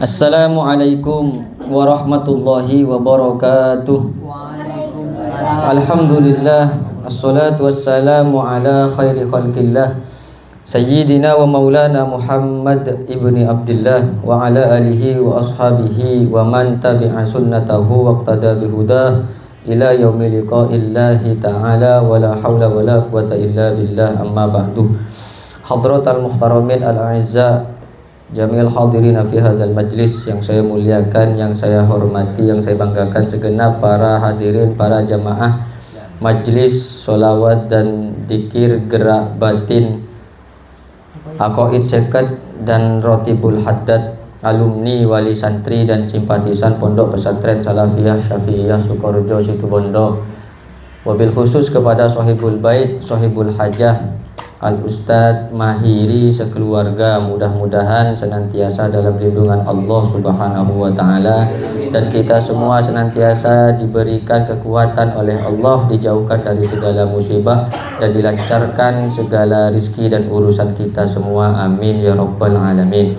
Assalamualaikum warahmatullahi wabarakatuh. Alhamdulillah, assalatu wassalamu ala khairi khalqillah Sayyidina wa maulana Muhammad ibni Abdillah wa ala alihi wa ashabihi wa man tabi'a sunnatahu wa iqtada bihudah ila yaumil liqa'illahi ta'ala wa la hawla wa la quwata illa billah, amma ba'du. Hadratal muhtaramin al-a'izza, Jamil hadirin fi hadzal majlis, yang saya muliakan, yang saya hormati, yang saya banggakan segenap para hadirin, para jamaah majlis sholawat dan dzikir gerak batin Aqaid Sekat dan Rotibul Haddad, alumni, wali santri dan simpatisan Pondok Pesantren Salafiyah Syafi'iyah Sukorejo Situbondo, wabil khusus kepada Sohibul Bait, Sohibul Hajah Al-Ustadz Mahiri sekeluarga, mudah-mudahan senantiasa dalam lindungan Allah Subhanahu wa Ta'ala, dan kita semua senantiasa diberikan kekuatan oleh Allah, dijauhkan dari segala musibah dan dilancarkan segala rizki dan urusan kita semua, amin ya rabbal alamin.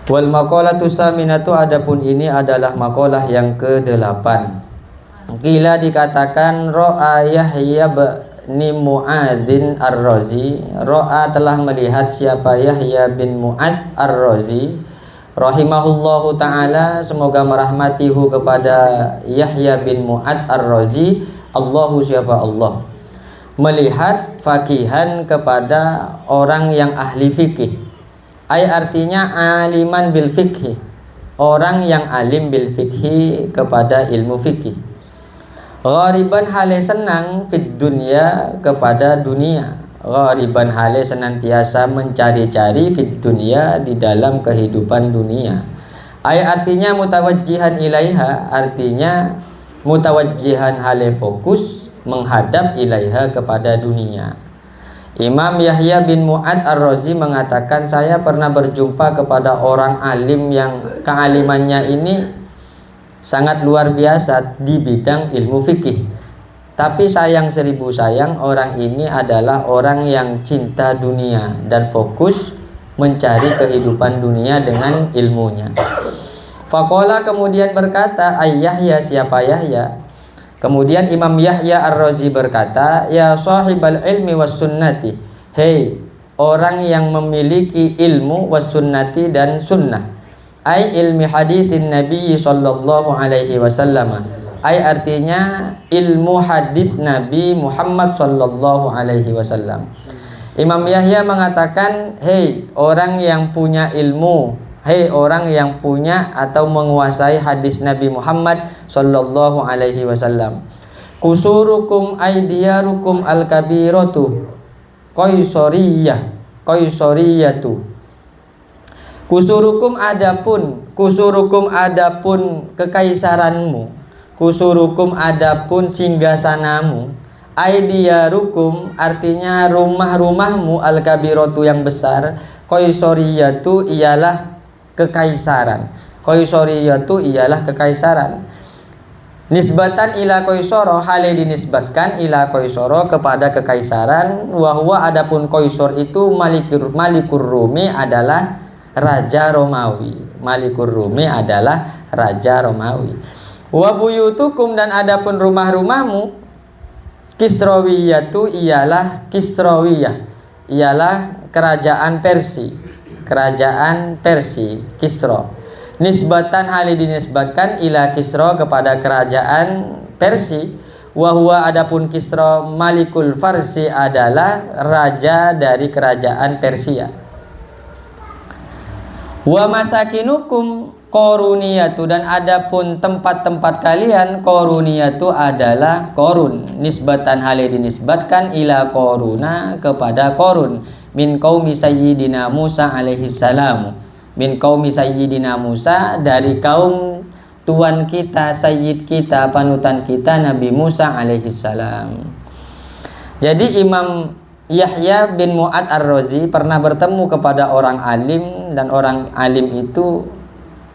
Wal maqalatu saminatu, adapun ini adalah maqalah yang ke-8. Qila dikatakan ro'a Yahya ni Mu'adzin Ar-Razi, ro'a telah melihat siapa Yahya bin Mu'adz Ar-Razi rahimahullahu ta'ala, semoga merahmatihu kepada Yahya bin Mu'adz Ar-Razi, Allahu siapa Allah, melihat fakihan kepada orang yang ahli fikih, ay artinya aliman bil fikhi, orang yang alim bil fikhi, kepada ilmu fikih. Ghariban hale senang fid dunya, kepada dunia. Ghariban hale senantiasa mencari-cari fid dunya, di dalam kehidupan dunia. Ayat artinya mutawajjihan ilaiha, artinya mutawajjihan hale fokus menghadap ilaiha, kepada dunia. Imam Yahya bin Mu'adz Ar-Razi mengatakan, saya pernah berjumpa kepada orang alim yang kealimannya ini sangat luar biasa di bidang ilmu fikih. Tapi sayang seribu sayang, orang ini adalah orang yang cinta dunia dan fokus mencari kehidupan dunia dengan ilmunya. Faqala, kemudian berkata, ay Yahya, siapa Yahya? Kemudian Imam Yahya Ar-Razi berkata, ya sahibal ilmi was sunnati, hei orang yang memiliki ilmu was sunnati dan sunnah, ay ilmi hadisin Nabi sallallahu alaihi wasallam, ay artinya ilmu hadis Nabi Muhammad sallallahu alaihi wasallam. Imam Yahya mengatakan, hei orang yang punya ilmu, hei orang yang punya atau menguasai hadis Nabi Muhammad sallallahu alaihi wasallam. Kusurukum aydiyarukum al-kabiratu qaisoriyatu. Kusurukum adapun kekaisaranmu, kusurukum adapun singgasanamu, aidiyarukum artinya rumah-rumahmu, al-kabiratu yang besar, qaisoriyatu ialah kekaisaran, qaisoriyatu ialah kekaisaran. Nisbatan ila qaisoro, hale dinisbatkan ila qaisoro, kepada kekaisaran. Wahwa adapun qaisor itu Malikur Rumi adalah Raja Romawi. Malikur Rumi adalah Raja Romawi. Wa buyutukum, dan adapun rumah-rumahmu, Kisrawiyatu ialah Kisrawiyah, ialah kerajaan Persia, kerajaan Persia, Kisra. Nisbatan hali dinisbatkan ila Kisra, kepada kerajaan Persia. Wa huwa adapun Kisra Malikul Farsi adalah raja dari kerajaan Persia. Wa masakinukum koruniyatu, dan adapun tempat-tempat kalian, koruniyatu adalah korun. Nisbatan hale dinisbatkan ila koruna, kepada korun, min qaumi sayyidina Musa alaihi salam, min qaumi sayyidina Musa, dari kaum tuan kita, sayyid kita, panutan kita Nabi Musa alaihi salam. Jadi Imam Yahya bin Mu'ad Ar-Razi pernah bertemu kepada orang alim, dan orang alim itu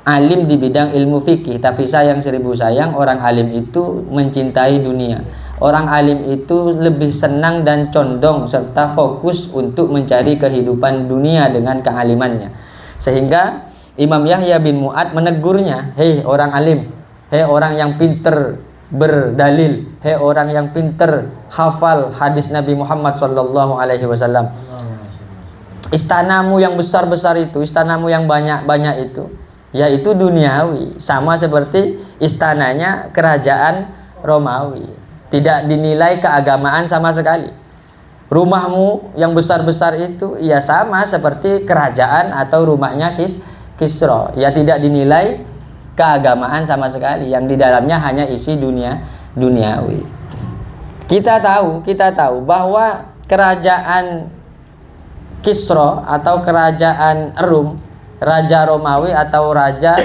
alim di bidang ilmu fikih, tapi sayang seribu sayang, orang alim itu mencintai dunia. Orang alim itu lebih senang dan condong serta fokus untuk mencari kehidupan dunia dengan kealimannya. Sehingga Imam Yahya bin Mu'ad menegurnya, "Hei orang alim, hei orang yang pinter berdalil, hei orang yang pinter hafal hadis Nabi Muhammad sallallahu alaihi wasallam. Istanamu yang besar-besar itu, istanamu yang banyak-banyak itu, yaitu duniawi, sama seperti istananya kerajaan Romawi. Tidak dinilai keagamaan sama sekali. Rumahmu yang besar-besar itu ya sama seperti kerajaan atau rumahnya Kisra, ya tidak dinilai keagamaan sama sekali, yang di dalamnya hanya isi duniawi. Kita tahu bahwa kerajaan Kisra atau kerajaan Rum, raja Romawi atau raja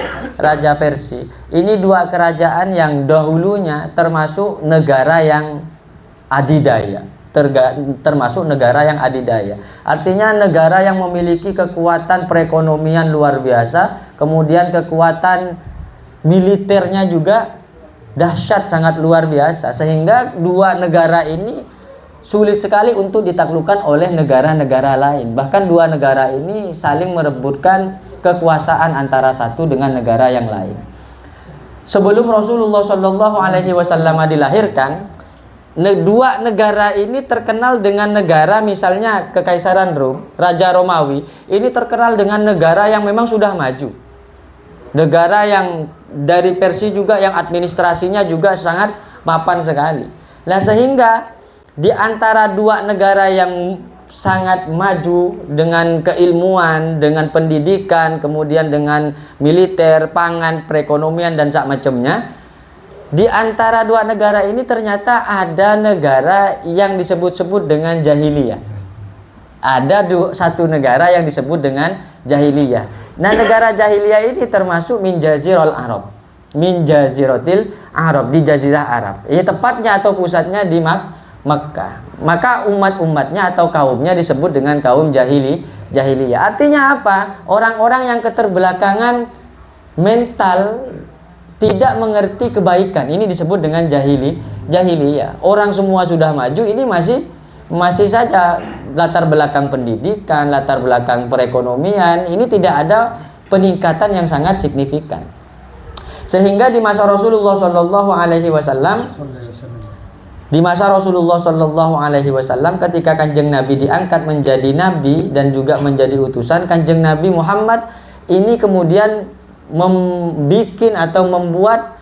Persia, ini dua kerajaan yang dahulunya termasuk negara yang adidaya, termasuk negara yang adidaya. Artinya negara yang memiliki kekuatan perekonomian luar biasa, kemudian kekuatan militernya juga dahsyat, sangat luar biasa, sehingga dua negara ini sulit sekali untuk ditaklukkan oleh negara-negara lain. Bahkan dua negara ini saling merebutkan kekuasaan antara satu dengan negara yang lain. Sebelum Rasulullah Shallallahu Alaihi Wasallam dilahirkan, dua negara ini terkenal dengan negara, misalnya Kekaisaran Rom, Raja Romawi, ini terkenal dengan negara yang memang sudah maju. Negara yang dari Persia juga yang administrasinya juga sangat mapan sekali. Nah, sehingga di antara dua negara yang sangat maju dengan keilmuan, dengan pendidikan, kemudian dengan militer, pangan, perekonomian dan sak macamnya, di antara dua negara ini ternyata ada negara yang disebut-sebut dengan jahiliyah. Ada satu negara yang disebut dengan jahiliyah. Nah, negara jahiliyah ini termasuk min jazirul Arab, min jaziratil Arab, di jazirah Arab. Ya, tepatnya atau pusatnya di Makkah. Maka umat-umatnya atau kaumnya disebut dengan kaum jahiliyah. Artinya apa? Orang-orang yang keterbelakangan mental, tidak mengerti kebaikan. Ini disebut dengan jahiliyah. Orang semua sudah maju, ini masih saja latar belakang pendidikan, latar belakang perekonomian, ini tidak ada peningkatan yang sangat signifikan. Sehingga di masa Rasulullah Shallallahu Alaihi Wasallam, ketika Kanjeng Nabi diangkat menjadi nabi dan juga menjadi utusan, Kanjeng Nabi Muhammad ini kemudian membuat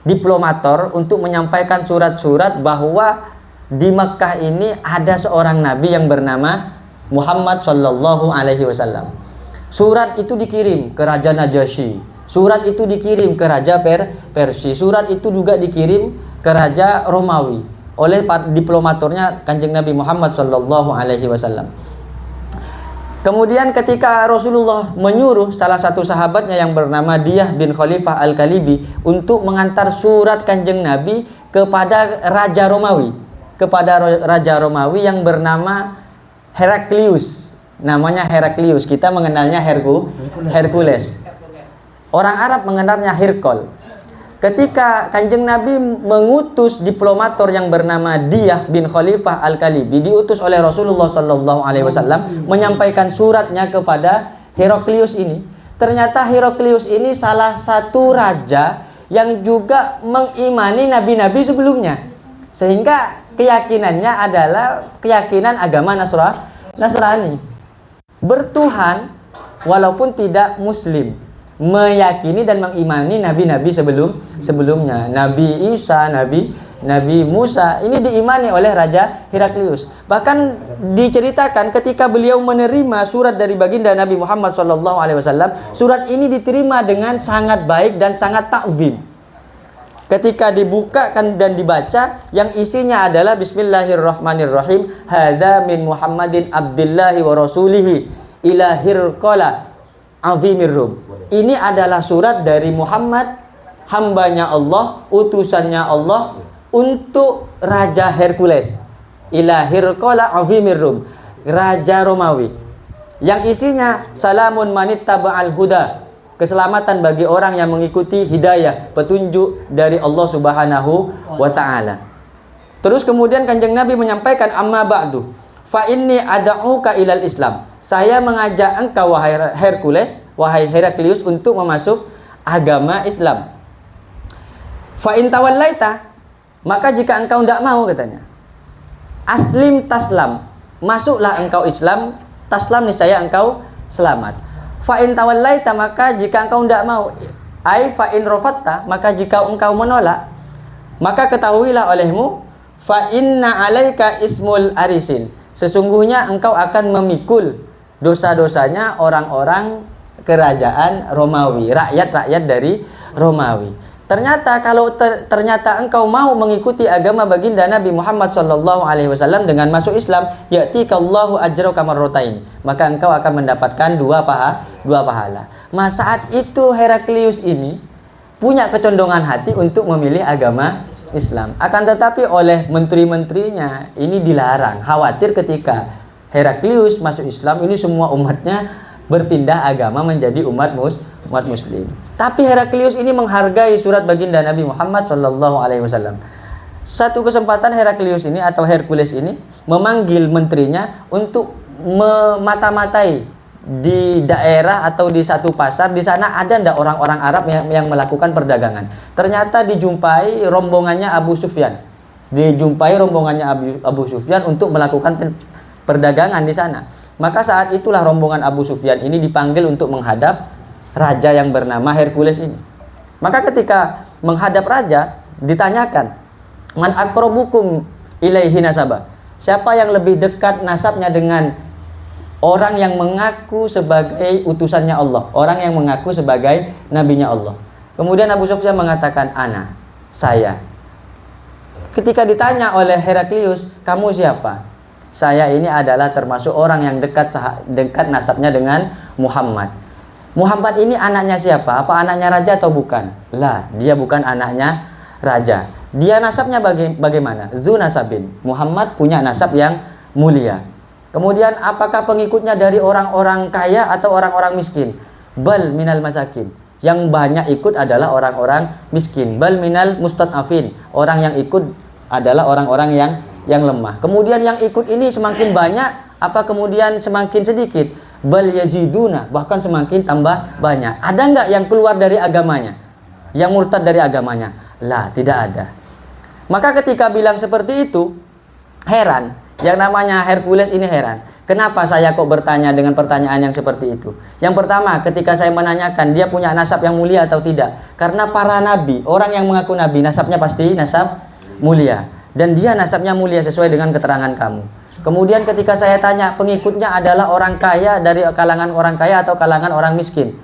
diplomator untuk menyampaikan surat-surat bahwa di Mekkah ini ada seorang nabi yang bernama Muhammad Sallallahu Alaihi Wasallam. Surat itu dikirim ke Raja Najasyi, surat itu dikirim ke Raja Persia, surat itu juga dikirim ke Raja Romawi oleh diplomatornya Kanjeng Nabi Muhammad Sallallahu Alaihi Wasallam. Kemudian ketika Rasulullah menyuruh salah satu sahabatnya yang bernama Diyah bin Khalifah Al-Kalibi untuk mengantar surat Kanjeng Nabi kepada Raja Romawi yang bernama Heraklius. Namanya Heraklius, kita mengenalnya Hercules. Orang Arab mengenalnya Hirkol. Ketika Kanjeng Nabi mengutus diplomator yang bernama Diyah bin Khalifah Al-Kalibi, diutus oleh Rasulullah Sallallahu Alaihi Wasallam menyampaikan suratnya kepada Heraklius ini. Ternyata Heraklius ini salah satu raja yang juga mengimani nabi-nabi sebelumnya, sehingga keyakinannya adalah keyakinan agama Nasrani, bertuhan walaupun tidak Muslim, meyakini dan mengimani nabi-nabi sebelumnya. Nabi Isa, Nabi Musa ini diimani oleh Raja Heraklius. Bahkan diceritakan ketika beliau menerima surat dari baginda Nabi Muhammad SAW, surat ini diterima dengan sangat baik dan sangat takzim. Ketika dibukakan dan dibaca, yang isinya adalah Bismillahirrahmanirrahim, hadza min Muhammadin abdillahi wa rasulihi ila Hirqala azimir Rum. Ini adalah surat dari Muhammad, hambanya Allah, utusannya Allah, untuk Raja Hercules. ila Hirqala azimir Rum, raja Romawi, yang isinya salamun manittaba'al huda, keselamatan bagi orang yang mengikuti hidayah, petunjuk dari Allah Subhanahu wa taala. Terus kemudian Kanjeng Nabi menyampaikan, amma ba'du fa inni ad'uka ilal Islam, saya mengajak engkau wahai Hercules, wahai Heraklius, untuk memasuk agama Islam. Fa in tawallaita, maka jika engkau tidak mau, katanya, aslim taslam, masuklah engkau Islam, taslam niscaya engkau selamat. Fa in tawallaita, maka jika engkau tidak mau, ai fa in rafatta, maka jika engkau menolak, maka ketahuilah olehmu, fa inna alaika ismul arisin, sesungguhnya engkau akan memikul dosa-dosanya orang-orang kerajaan Romawi, rakyat-rakyat dari Romawi. Ternyata kalau ternyata engkau mau mengikuti agama baginda Nabi Muhammad SAW dengan masuk Islam, ya'tikallahu ajraka marratain, maka engkau akan mendapatkan dua pahala. Saat itu Heraklius ini punya kecondongan hati untuk memilih agama Islam. Akan tetapi oleh menteri-menterinya ini dilarang, khawatir ketika Heraklius masuk Islam ini semua umatnya berpindah agama menjadi umat muslim. Tapi Heraklius ini menghargai surat baginda Nabi Muhammad SAW. Satu kesempatan Heraklius ini atau Hercules ini memanggil menterinya untuk memata-matai di daerah atau di satu pasar, di sana ada ndak orang-orang Arab yang melakukan perdagangan. Ternyata dijumpai rombongannya Abu Sufyan. Abu Sufyan untuk melakukan perdagangan di sana. Maka saat itulah rombongan Abu Sufyan ini dipanggil untuk menghadap raja yang bernama Hercules ini. Maka ketika menghadap raja ditanyakan, man aqrabukum ilaihi nasaba, siapa yang lebih dekat nasabnya dengan orang yang mengaku sebagai utusannya Allah, orang yang mengaku sebagai nabinya Allah. Kemudian Abu Sufyan mengatakan, ana, saya. Ketika ditanya oleh Heraklius, kamu siapa? Saya ini adalah termasuk orang yang dekat nasabnya dengan Muhammad. Muhammad ini anaknya siapa? Apa anaknya raja atau bukan? Lah, dia bukan anaknya raja. Dia nasabnya bagaimana? Zu nasabin. Muhammad punya nasab yang mulia. Kemudian apakah pengikutnya dari orang-orang kaya atau orang-orang miskin? Bal minal masakin. Yang banyak ikut adalah orang-orang miskin. Bal minal mustad'afin. Orang yang ikut adalah orang-orang yang lemah. Kemudian yang ikut ini semakin banyak, apa kemudian semakin sedikit? Bal yaziduna, bahkan semakin tambah banyak. Ada nggak yang keluar dari agamanya? Yang murtad dari agamanya? Lah, tidak ada. Maka ketika bilang seperti itu, heran. Yang namanya Hercules ini heran. Kenapa saya kok bertanya dengan pertanyaan yang seperti itu? Yang pertama, ketika saya menanyakan dia punya nasab yang mulia atau tidak. Karena para nabi, orang yang mengaku nabi, nasabnya pasti nasab mulia. Dan dia nasabnya mulia sesuai dengan keterangan kamu. Kemudian ketika saya tanya, pengikutnya adalah orang kaya, dari kalangan orang kaya atau kalangan orang miskin.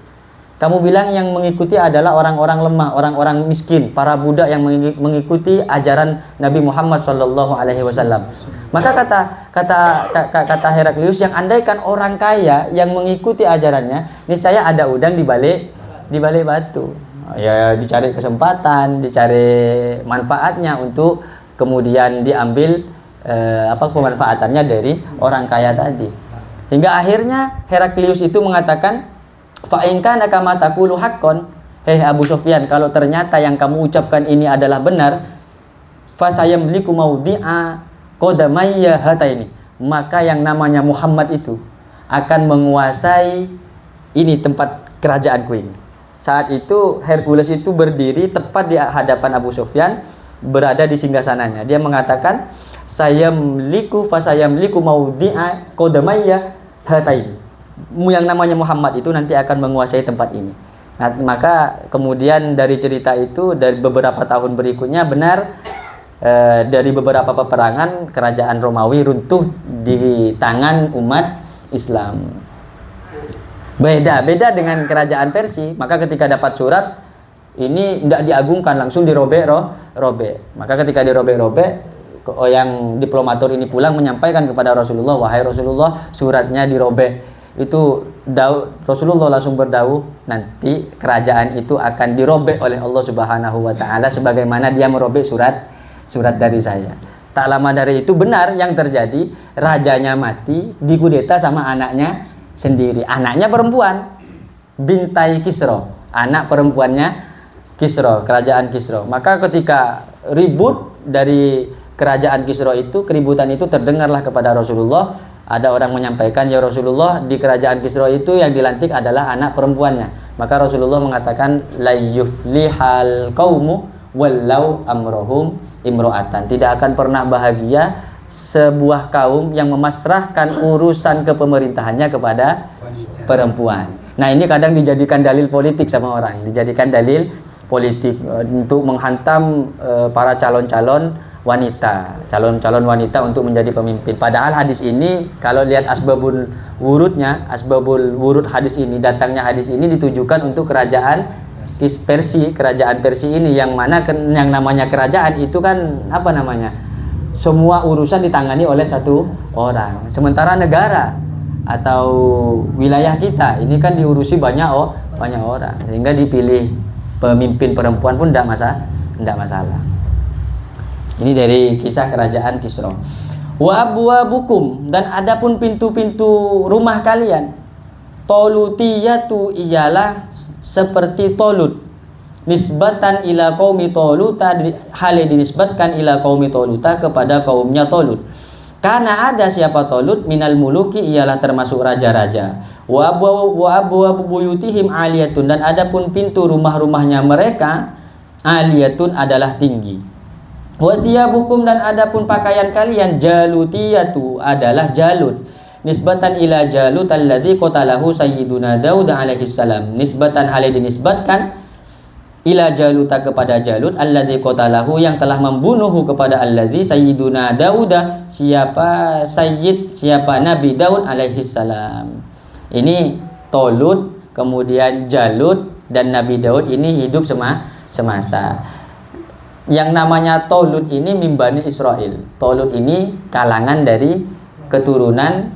Kamu bilang yang mengikuti adalah orang-orang lemah, orang-orang miskin, para budak yang mengikuti ajaran Nabi Muhammad SAW. Maka kata Heraklius, yang andaikan orang kaya yang mengikuti ajarannya, niscaya ada udang di balik batu. Ya, dicari kesempatan, dicari manfaatnya untuk kemudian diambil pemanfaatannya dari orang kaya tadi. Hingga akhirnya Heraklius itu mengatakan, fa in kana kama taqulu haqqan, hei Abu Sufyan, kalau ternyata yang kamu ucapkan ini adalah benar, fa sayamliku maudi'a qadamayya hataini, maka yang namanya Muhammad itu akan menguasai ini tempat kerajaanku ini. Saat itu Hercules itu berdiri tepat di hadapan Abu Sufyan, berada di singgasananya. Dia mengatakan, sayamliku fa sayamliku maudi'a qadamayya hataini, yang namanya Muhammad itu nanti akan menguasai tempat ini. Nah, maka kemudian dari cerita itu, dari beberapa tahun berikutnya, benar dari beberapa peperangan kerajaan Romawi runtuh di tangan umat Islam. Beda dengan kerajaan Persia. Maka ketika dapat surat ini tidak diagungkan, langsung dirobek. Maka ketika dirobek, yang diplomator ini pulang menyampaikan kepada Rasulullah, wahai Rasulullah, suratnya dirobek. Itu Rasulullah langsung berdauh, nanti kerajaan itu akan dirobek oleh Allah Subhanahu wa taala sebagaimana dia merobek surat dari saya. Tak lama dari itu benar yang terjadi, rajanya mati, dikudeta sama anaknya sendiri. Anaknya perempuan, bintai Kisra, anak perempuannya Kisra, kerajaan Kisra. Maka ketika ribut dari kerajaan Kisra itu, keributan itu terdengarlah kepada Rasulullah. Ada orang menyampaikan, ya Rasulullah, di kerajaan Kisra itu yang dilantik adalah anak perempuannya. Maka Rasulullah mengatakan, la yuflihal qaumu wallau amrohum imro'atan. Tidak akan pernah bahagia sebuah kaum yang memasrahkan urusan kepemerintahannya kepada perempuan. Nah, ini kadang dijadikan dalil politik sama orang, dijadikan dalil politik untuk menghantam para calon-calon wanita, calon-calon wanita untuk menjadi pemimpin. Padahal hadis ini kalau lihat asbabul wurud hadis ini, datangnya hadis ini ditujukan untuk kerajaan kerajaan Persia ini, yang mana yang namanya kerajaan itu kan apa namanya? Semua urusan ditangani oleh satu orang. Sementara negara atau wilayah kita ini kan diurusi banyak orang, sehingga dipilih pemimpin perempuan pun tidak masalah. Ini dari kisah kerajaan Kisra. Wa abwabukum, dan adapun pintu-pintu rumah kalian, tolutiyatu iyalah seperti Tolut, nisbatan ila qaumi Toluta, hale dinisbatkan ila qaumi Toluta kepada kaumnya Tolut. Karena ada siapa Tolut minal muluki, ialah termasuk raja-raja. Wa abwabu buyutihim aliyatun, dan adapun pintu rumah-rumahnya mereka aliyatun adalah tinggi. Wa siyabukum, dan adapun pakaian kalian jalutiyatu adalah jalut, nisbatan ila Jalut alladzi qatalahu sayyiduna Daud alaihi salam, nisbatan hal dinisbatkan ila Jalut kepada Jalut alladzi qatalahu, yang telah membunuh kepada alladzi sayyiduna Daud, siapa Nabi Daud alaihi salam. Ini Tolut, kemudian Jalut, dan Nabi Daud ini hidup semasa. Yang namanya Tolut ini mimbani Israel. Tolut ini kalangan dari keturunan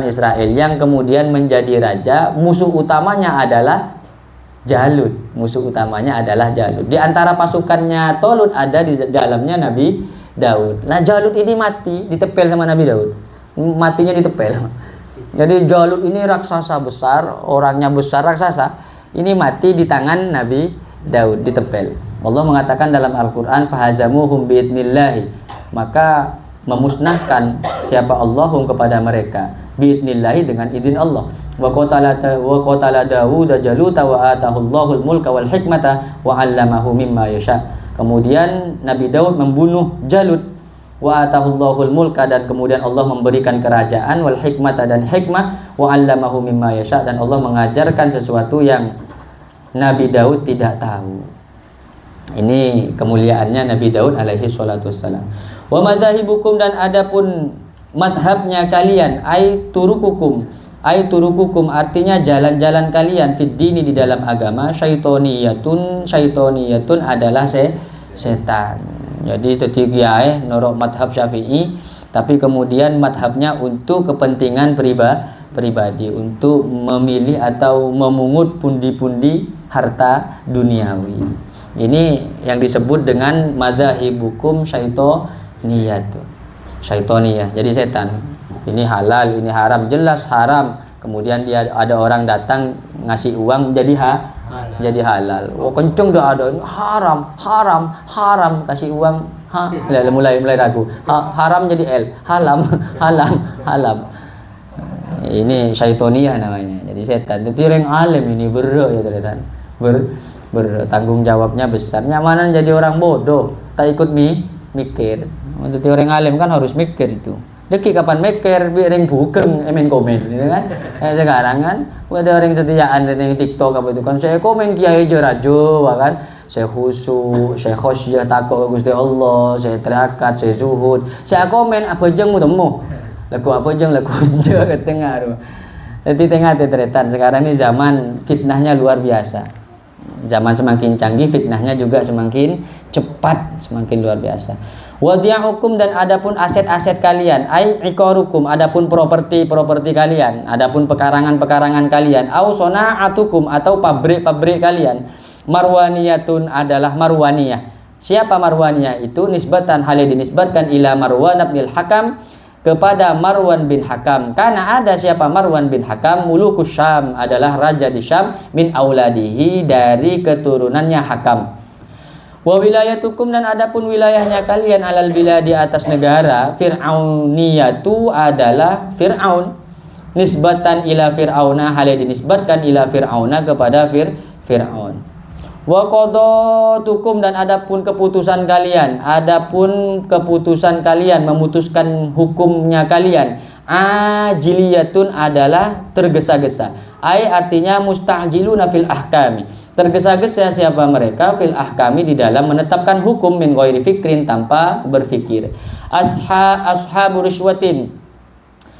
Israel yang kemudian menjadi raja. Musuh utamanya adalah Jalut. Di antara pasukannya Tolut ada di dalamnya Nabi Daud. Nah, Jalut ini mati ditepel sama Nabi Daud. Matinya ditepel. Jadi Jalut ini raksasa besar, orangnya besar raksasa. Ini mati di tangan Nabi Daud, ditepel. Allah mengatakan dalam Al-Qur'an, fahazamuhum biidnillahi, maka memusnahkan siapa Allahum kepada mereka, biidnillahi dengan izin Allah. Wa qatala Dawud Jaluta wa atahullahul mulka wal hikmata wa 'allamahu mimma yasha. Kemudian Nabi Daud membunuh Jalut, wa atahullahul mulka, dan kemudian Allah memberikan kerajaan, wal hikmata, dan hikmah, wa 'allamahu mimma yasha, dan Allah mengajarkan sesuatu yang Nabi Daud tidak tahu. Ini kemuliaannya Nabi Daud alaihi salatu wassalam. Wa madzahibukum, dan adapun madhabnya kalian, ay turukukum artinya jalan-jalan kalian, fid dini, di dalam agama, syaitoniyatun adalah setan. Jadi tetiga norok madhab Syafi'i, tapi kemudian madhabnya untuk kepentingan pribadi, untuk memilih atau memungut pundi-pundi harta duniawi. Ini yang disebut dengan madzahibukum syaitoniyah, jadi setan. Ini halal, ini haram, jelas haram. Kemudian dia ada orang datang ngasih uang jadi halal. Oh, kenceng dah ada haram, kasih uang mulai ragu. Haram jadi L, halam. Ini syaitoniyah namanya, jadi setan. Jadi orang alim ini ya teman. Bertanggung jawabnya besar. Nyamanan jadi orang bodoh, tak ikut mikir. Jadi orang alim kan harus mikir itu. Deki kapan mikir biring bugeng komen gitu kan. Sekarang kan ada orang setiaan dari TikTok apa itu kan, saya komen kiai jorajo kan. Saya khusyuk, saya khosyah takut Gusti Allah, saya terakat, saya zuhud. Saya komen apa jengmu temu. Laku apa jeng laku je ke tengah. Jadi tengah teteretan. Sekarang ini zaman fitnahnya luar biasa. Zaman semakin canggih, fitnahnya juga semakin cepat, semakin luar biasa. Wadi'ukum, dan adapun aset-aset kalian, ai iqarukum, adapun properti kalian, adapun pekarangan kalian, au sona'atukum, atau pabrik kalian. Marwaniyatun adalah marwaniyah. Siapa Marwaniyah itu? Nisbatan halnya dinisbatkan ila Marwan bin Hakam, kepada Marwan bin Hakam. Karena ada siapa Marwan bin Hakam, mulukus Syam, adalah raja di Syam, min auladihi, dari keturunannya Hakam. Wa wilayatukum, dan adapun wilayahnya kalian, alal bila, di atas negara, Fir'auniyatu, adalah Fir'aun. Nisbatan ila Fir'auna, halnya dinisbatkan ila Fir'auna, kepada Fir'aun. Wa qadatukum, dan adapun keputusan kalian, memutuskan hukumnya kalian, ajiliyatun, adalah tergesa-gesa. Ai artinya musta'jiluna fil ahkami, tergesa-gesa siapa mereka, fil ahkami, di dalam menetapkan hukum, min ghairi fikrin, tanpa berfikir. Ashabu rishwatin,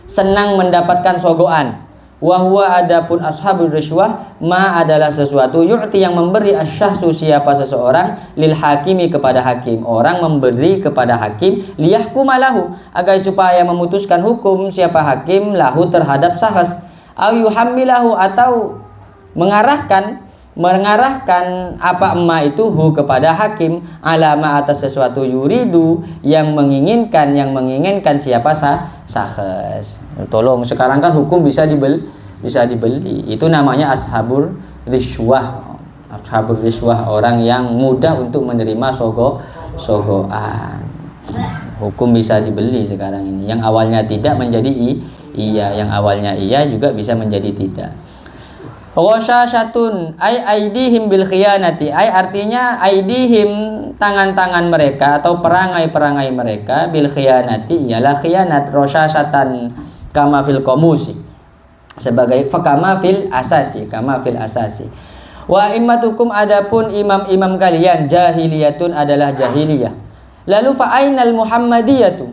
senang mendapatkan sogoan. Wahwa, adapun ashabul rishwah, ma adalah sesuatu, yu'ti, yang memberi, asyahsu, siapa seseorang, lil hakimi, kepada hakim. Orang memberi kepada hakim, liyahkuma lahu, agar supaya memutuskan hukum siapa hakim, lahu, terhadap sahas, au yuhammilahu, atau mengarahkan apa emak itu, hu, kepada hakim, alama, atas sesuatu, yuridu, yang menginginkan siapa sahas. Tolong, sekarang kan hukum bisa dibeli. Itu namanya ashabur rishwah. Ashabur rishwah, orang yang mudah untuk menerima sogoan. Hukum bisa dibeli sekarang ini. Yang awalnya tidak menjadi iya, yang awalnya iya juga bisa menjadi tidak. Ghasyashatun, ay aidihim bil khiyanati, ay artinya aidihim, tangan-tangan mereka atau perangai-perangai mereka, bil khiyanati, ialah khianat. Ghasyashatan kama fil qamusi, sebagai kama fil asasi. Wa immatukum, adapun imam-imam kalian, jahiliyatun, adalah jahiliyah. Lalu fa ainal muhammadiyatu,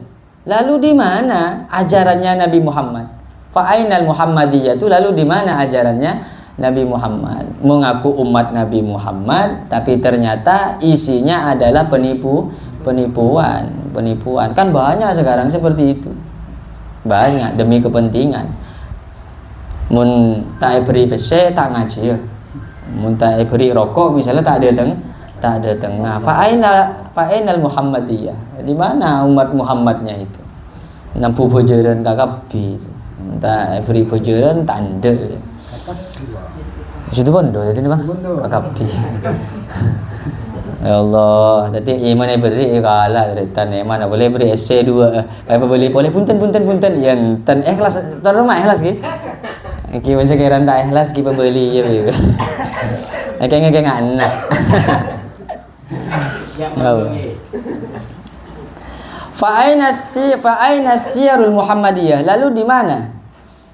lalu di mana ajarannya Nabi Muhammad? Fa ainal muhammadiyatu, lalu di mana ajarannya Nabi Muhammad? Mengaku umat Nabi Muhammad, tapi ternyata isinya adalah penipuan. Kan banyak sekarang seperti itu, banyak demi kepentingan. Mun tak beri pese tak ngaji, mun tak beri rokok misalnya tak ada tengah. Fa'ainal Muhammadiyah, di mana umat Muhammadnya itu? Nampu bojoran kakabi, tak beri bojoran tanda. Situ bondo jadi nih bang, kakabi. Ya Allah, tadi iman yang beri kalah retan mana boleh beri SC 2, kayak boleh punten ya enten ikhlas, tuan rumah ikhlas ki. Ki masa kira tak ikhlas ki pembeli ya begitu. Kayak anak. Fa'aina siyarul Muhammadiyah, lalu di mana?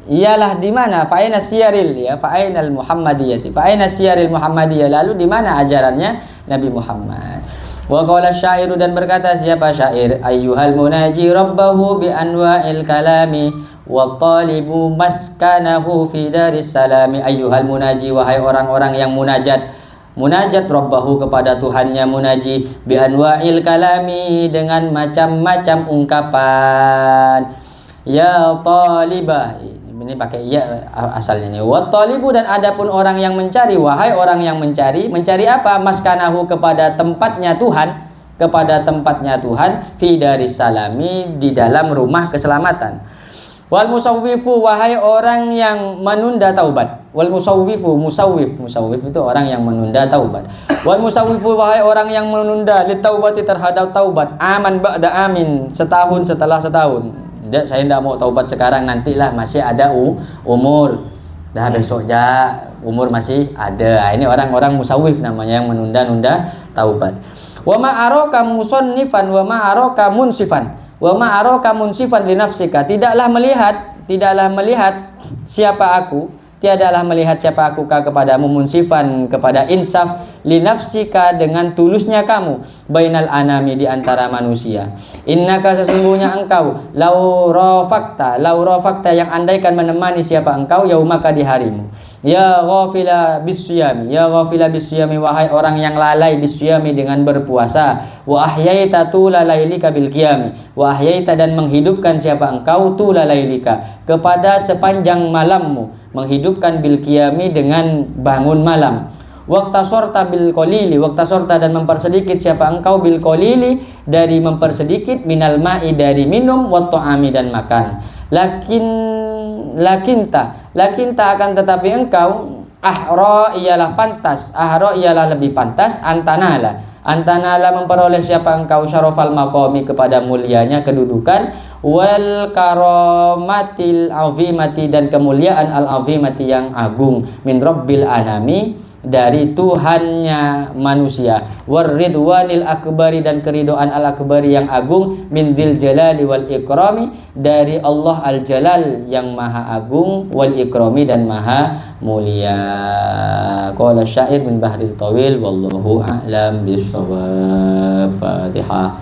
Ialah di mana? Fa'aina siyaril, ya, fa'ainal Muhammadiyati, fa'aina siyaril Muhammadiyah, lalu di mana ajarannya Nabi Muhammad? Wa qala syairu, dan berkata siapa syair, ayyuhal munaji rabbahu bi anwa'il kalami wa talibu maskanahu fi daris salami. Ayyuhal munaji, wahai orang-orang yang munajat rabbahu, kepada Tuhannya munaji, bi anwa'il kalami, dengan macam-macam ungkapan. Ya talibah, ini pakai ya asalnya nih. Wa talibu, dan adapun orang yang mencari, wahai orang yang mencari apa? Maskanahu, kepada tempatnya Tuhan, fi daris salami, di dalam rumah keselamatan. Wal musawwifu, wahai orang yang menunda taubat. Wal musawwifu, musawwif itu orang yang menunda taubat. Wal musawwifu, wahai orang yang menunda litaubati, terhadap taubat, aman ba'da amin, setahun setelah setahun. Saya tidak mau taubat sekarang, nantilah, masih ada umur. Dah besok umur masih ada. Ini orang-orang musawwif namanya, yang menunda-nunda taubat. Wa ma araka musannifan wa ma araka munsifan. Wa ma araka munsifan li nafsika, tidaklah melihat siapa aku, tiadalah melihat siapa aku kepadamu, munsifan, kepada insaf, li nafsika, dengan tulusnya kamu, bainal anami, di antara manusia. Innaka, sesungguhnya engkau, laura fakta, yang andaikan menemani siapa engkau, yaumaka, di harimu. Ya ghafila bisyami, wahai orang yang lalai bisyami, dengan berpuasa. Wa ahyaita tula lailika bil qiyami, wa ahyaita, dan menghidupkan siapa engkau, tula lailika, kepada sepanjang malammu, menghidupkan bil qiyami, dengan bangun malam. Waqtasorta bil qalili, waqtasorta dan mempersedikit siapa engkau bil qalili dari mempersedikit minal ma'i dari minum wa ta'ami dan makan. Lakinta akan tetapi engkau ahra ialah pantas, ahra ialah lebih pantas antanala memperoleh siapa engkau syarafal maqami kepada mulianya kedudukan wal karamatil azimati dan kemuliaan al azimati yang agung min rabbil anami dari Tuhannya manusia waridwanil akbari dan keridoan al akbari yang agung min dzil jalali wal ikrami dari Allah al jalal yang maha agung wal ikrami dan maha mulia. Qala syair min bahril tawil wallahu a'lam bissawab. Fatihah.